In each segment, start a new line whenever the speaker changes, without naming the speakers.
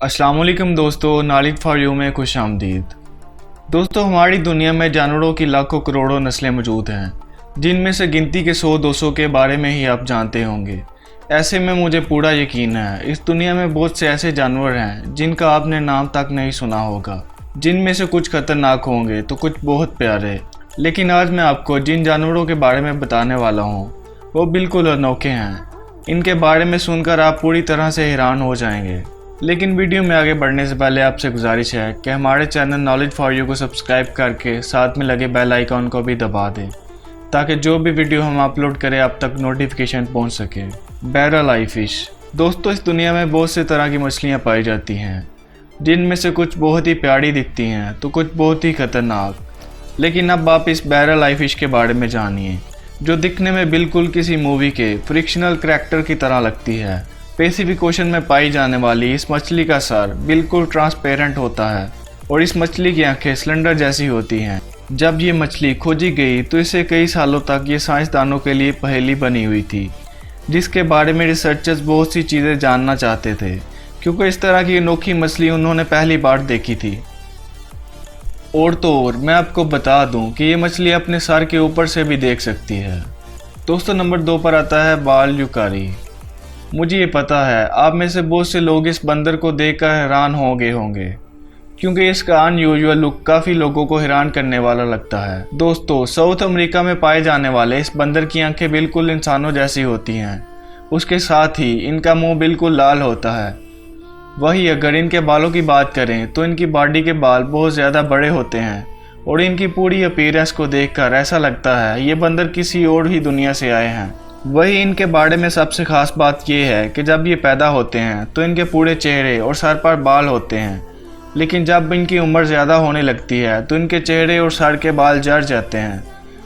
अस्सलाम वालेकुम दोस्तों, नालिद फॉर यू में खुश आमदीद। दोस्तों, हमारी दुनिया में जानवरों की लाखों करोड़ों नस्लें मौजूद हैं, जिनमें से गिनती के 100-200 के बारे में ही आप जानते होंगे। ऐसे में मुझे पूरा यकीन है इस दुनिया में बहुत से ऐसे जानवर हैं जिनका आपने नाम तक नहीं सुना होगा, जिनमें से कुछ खतरनाक होंगे तो कुछ बहुत प्यारे। लेकिन आज मैं आपको जिन जानवरों के बारे में बताने वाला हूँ वो बिल्कुल अनोखे हैं। इनके बारे में सुनकर आप पूरी तरह से हैरान हो जाएंगे। लेकिन वीडियो में आगे बढ़ने से पहले आपसे गुजारिश है कि हमारे चैनल नॉलेज फॉर यू को सब्सक्राइब करके साथ में लगे बेल आइकॉन को भी दबा दें, ताकि जो भी वीडियो हम अपलोड करें आप तक नोटिफिकेशन पहुंच सके। बैरल आई फिश। दोस्तों, इस दुनिया में बहुत से तरह की मछलियां पाई जाती हैं, जिनमें से कुछ बहुत ही प्यारी दिखती हैं तो कुछ बहुत ही खतरनाक। लेकिन अब आप इस बैरल आई फिश के बारे में जानिए, जो दिखने में बिल्कुल किसी मूवी के फ्रिक्शनल करैक्टर की तरह लगती है। पैसिफिक ओशन में पाई जाने वाली इस मछली का सर बिल्कुल ट्रांसपेरेंट होता है और इस मछली की आंखें सिलेंडर जैसी होती हैं। जब ये मछली खोजी गई तो इसे कई सालों तक ये साइंसदानों के लिए पहेली बनी हुई थी, जिसके बारे में रिसर्चर्स बहुत सी चीज़ें जानना चाहते थे, क्योंकि इस तरह की अनोखी मछली उन्होंने पहली बार देखी थी। और तो और मैं आपको बता दूं कि ये मछली अपने सर के ऊपर से भी देख सकती है। दोस्तों, नंबर 2 पर आता है बाल यूकारी। मुझे ये पता है आप में से बहुत से लोग इस बंदर को देखकर हैरान हो गए होंगे, क्योंकि इसका अनयूजुअल लुक काफ़ी लोगों को हैरान करने वाला लगता है। दोस्तों, साउथ अमेरिका में पाए जाने वाले इस बंदर की आंखें बिल्कुल इंसानों जैसी होती हैं। उसके साथ ही इनका मुंह बिल्कुल लाल होता है। वहीं अगर इनके बालों की बात करें तो इनकी बॉडी के बाल बहुत ज़्यादा बड़े होते हैं और इनकी पूरी अपीयरेंस को देखकर ऐसा लगता है ये बंदर किसी और ही दुनिया से आए हैं। वही इनके बारे में सबसे खास बात यह है कि जब ये पैदा होते हैं तो इनके पूरे चेहरे और सर पर बाल होते हैं, लेकिन जब इनकी उम्र ज़्यादा होने लगती है तो इनके चेहरे और सर के बाल झड़ जाते हैं,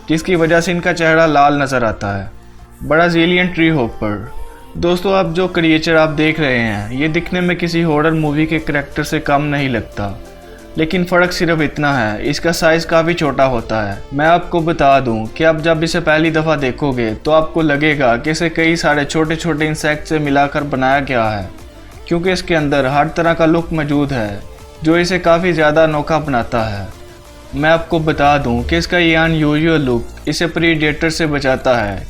जिसकी वजह से इनका चेहरा लाल नज़र आता है। Brazilian tree hopper. दोस्तों, अब जो क्रिएचर आप देख रहे हैं ये दिखने में किसी हॉरर मूवी के करैक्टर से कम नहीं लगता, लेकिन फ़र्क सिर्फ इतना है, इसका साइज़ काफ़ी छोटा होता है। मैं आपको बता दूं कि आप जब इसे पहली दफ़ा देखोगे तो आपको लगेगा कि इसे कई सारे छोटे छोटे इंसेक्ट से मिलाकर बनाया गया है, क्योंकि इसके अंदर हर तरह का लुक मौजूद है जो इसे काफ़ी ज़्यादा अनोखा बनाता है। मैं आपको बता दूं कि इसका ये अनयूजुअल लुक इसे प्रीडेटर से बचाता है,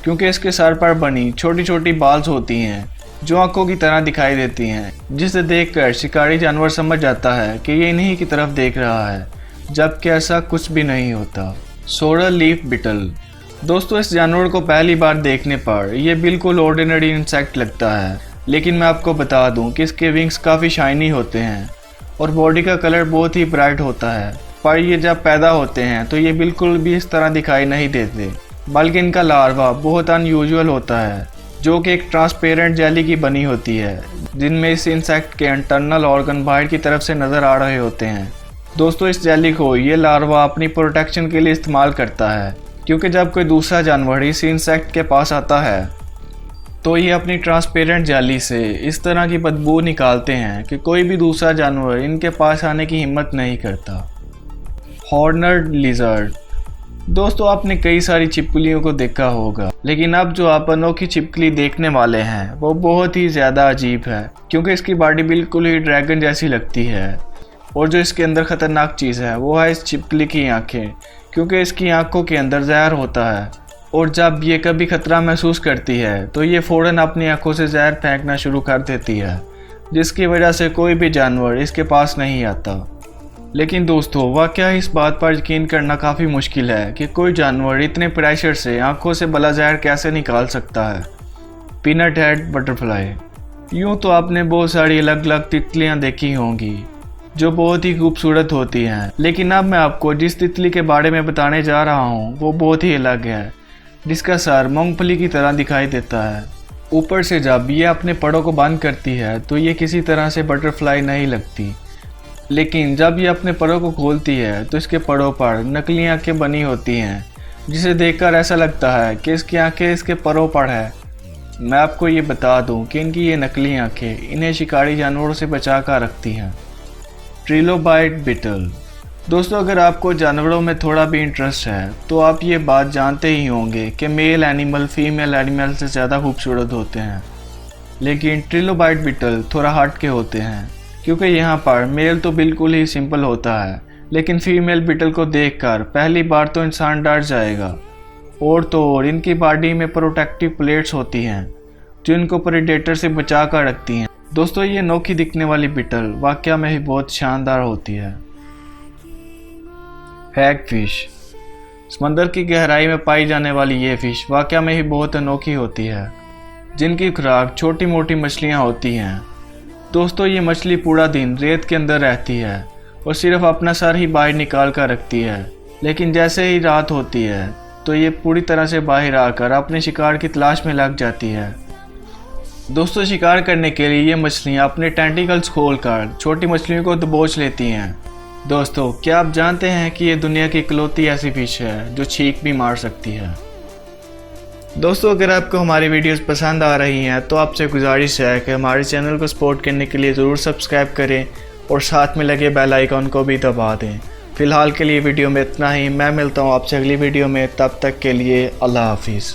क्योंकि इसके सर पर बनी छोटी छोटी बाल्स होती हैं जो आंखों की तरह दिखाई देती हैं, जिसे देखकर शिकारी जानवर समझ जाता है कि ये इन्हीं की तरफ देख रहा है, जबकि ऐसा कुछ भी नहीं होता। सोरल लीफ बिटल। दोस्तों, इस जानवर को पहली बार देखने पर यह बिल्कुल ऑर्डिनरी इंसेक्ट लगता है, लेकिन मैं आपको बता दूं कि इसके विंग्स काफ़ी शाइनी होते हैं और बॉडी का कलर बहुत ही ब्राइट होता है। पर ये जब पैदा होते हैं तो ये बिल्कुल भी इस तरह दिखाई नहीं देते, बल्कि इनका लार्वा बहुत अनयूजुअल होता है, जो कि एक ट्रांसपेरेंट जेली की बनी होती है, जिनमें इस इंसेक्ट के इंटरनल ऑर्गन बाहर की तरफ से नज़र आ रहे होते हैं। दोस्तों, इस जेली को ये लार्वा अपनी प्रोटेक्शन के लिए इस्तेमाल करता है, क्योंकि जब कोई दूसरा जानवर इस इंसेक्ट के पास आता है तो ये अपनी ट्रांसपेरेंट जेली से इस तरह की बदबू निकालते हैं कि कोई भी दूसरा जानवर इनके पास आने की हिम्मत नहीं करता। हॉर्नड लिजर्ड। दोस्तों, आपने कई सारी छिपकलियों को देखा होगा, लेकिन अब जो आप अनोखी छिपकली देखने वाले हैं वो बहुत ही ज़्यादा अजीब है, क्योंकि इसकी बॉडी बिल्कुल ही ड्रैगन जैसी लगती है। और जो इसके अंदर ख़तरनाक चीज़ है वो है इस छिपकली की आंखें, क्योंकि इसकी आंखों के अंदर जहर होता है और जब ये कभी ख़तरा महसूस करती है तो ये फ़ौरन अपनी आंखों से जहर फेंकना शुरू कर देती है, जिसकी वजह से कोई भी जानवर इसके पास नहीं आता। लेकिन दोस्तों, वाकया इस बात पर यकीन करना काफ़ी मुश्किल है कि कोई जानवर इतने प्रेशर से आंखों से बला जहर कैसे निकाल सकता है। Peanut head butterfly. यूँ तो आपने बहुत सारी अलग अलग तितलियाँ देखी होंगी जो बहुत ही खूबसूरत होती हैं, लेकिन अब मैं आपको जिस तितली के बारे में बताने जा रहा हूँ वो बहुत ही अलग है, जिसका सर मूंगफली की तरह दिखाई देता है। ऊपर से जब ये अपने पड़ों को बंद करती है तो ये किसी तरह से बटरफ्लाई नहीं लगती, लेकिन जब ये अपने परों को खोलती है तो इसके परों पर नकली आंखें बनी होती हैं, जिसे देखकर ऐसा लगता है कि इसकी आंखें इसके परों पर है। मैं आपको ये बता दूं कि इनकी ये नकली आंखें इन्हें शिकारी जानवरों से बचा कर रखती हैं। ट्रिलोबाइट बिटल। दोस्तों, अगर आपको जानवरों में थोड़ा भी इंटरेस्ट है तो आप ये बात जानते ही होंगे कि मेल एनिमल फीमेल एनिमल से ज़्यादा खूबसूरत होते हैं, लेकिन ट्रिलोबाइट बिटल थोड़ा हट के होते हैं। क्योंकि यहाँ पर मेल तो बिल्कुल ही सिंपल होता है, लेकिन फीमेल बीटल को देखकर पहली बार तो इंसान डर जाएगा। और तो और इनकी बॉडी में प्रोटेक्टिव प्लेट्स होती हैं जो इनको प्रेडेटर से बचा कर रखती हैं। दोस्तों ये अनोखी दिखने वाली बीटल वाकया में ही बहुत शानदार होती है। हैग फिश, समंदर की गहराई में पाई जाने वाली ये फिश वाकया में ही बहुत अनोखी होती है, जिनकी खुराक छोटी मोटी मछलियाँ होती हैं। दोस्तों ये मछली पूरा दिन रेत के अंदर रहती है और सिर्फ अपना सर ही बाहर निकाल कर रखती है, लेकिन जैसे ही रात होती है तो ये पूरी तरह से बाहर आकर अपने शिकार की तलाश में लग जाती है। दोस्तों शिकार करने के लिए ये मछलियाँ अपने टेंटिकल्स खोलकर छोटी मछलियों को दबोच लेती हैं। दोस्तों क्या आप जानते हैं कि ये दुनिया की इकलौती ऐसी फिश है जो छींक भी मार सकती है। दोस्तों अगर आपको हमारी वीडियोस पसंद आ रही हैं तो आपसे गुजारिश है कि हमारे चैनल को सपोर्ट करने के लिए ज़रूर सब्सक्राइब करें और साथ में लगे बेल आइकॉन को भी दबा दें। फ़िलहाल के लिए वीडियो में इतना ही। मैं मिलता हूँ आपसे अगली वीडियो में, तब तक के लिए अल्लाह हाफिज़।